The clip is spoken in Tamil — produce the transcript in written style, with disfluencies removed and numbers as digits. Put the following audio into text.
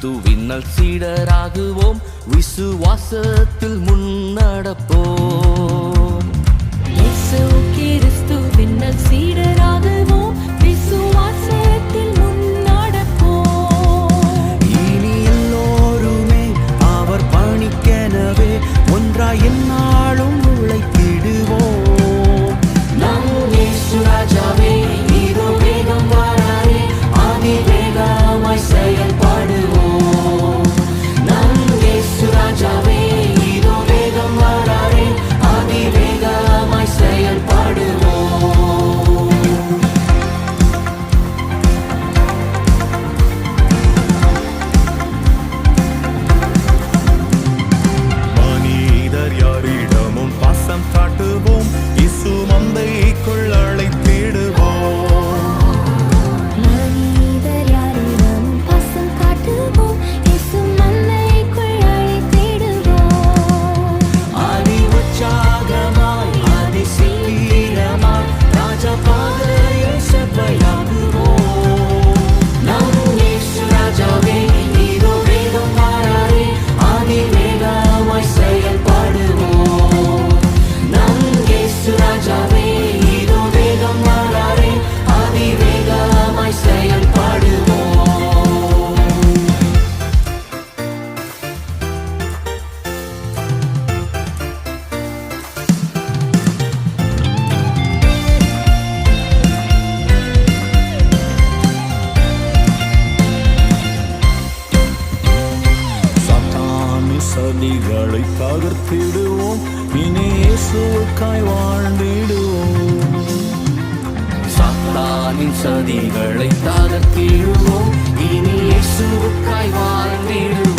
கிறிஸ்துவின் சீடராகுவோம், விசுவாசத்தில் முன்னடப்போம். இயேசு கிறிஸ்துவின் சீடராகுவோம், விசுவாசத்தில் முன்னடப்போம். இனி எல்லோருமே அவர் பணிக்கெனவே ஒன்றாய் எந்நாளும் உழைத்திடுவோம். நம் இயேசு ராஜாவே இதோ வேகம் வாராரே, அதிவேகமாய் செயல்படுவோம். நம் இயேசு ராஜாவே இதோ வேகம் வாராரே, அதிவேகமாய் செயல்படுவோம். மனிதர் யாரிடமும் பாசம் காட்டுவோம், இயேசு மந்தைக்குள் அழைத்திடுவோம். மனிதர் யாரிடமும் பாசம் காட்டுவோம், இயேசு மந்தைக்குள் அழைத்திடுவோம். அதி உற்சாகமாய் அதி சீக்கிரமாய் ராஜா பாதையில் செவ்வையாகுவோம். நம் இயேசு ராஜாவே இதோ வேகம் வாராரே, அதிவேகமாய் செயல்படுவோம். நம் இயேசு ராஜாவே இதோ வேகம் வாராரே, அதிவேகமாய் செயல்படுவோம். சாத்தானின் சதிகளை தகர்த்திடுவோம், இனி இயேசுவுக்காய் வாழ்ந்திடுவோம். சாத்தானின் சதிகளை தகர்த்திடுவோம், இனி இயேசுவுக்காய் வாழ்ந்திடுவோம்.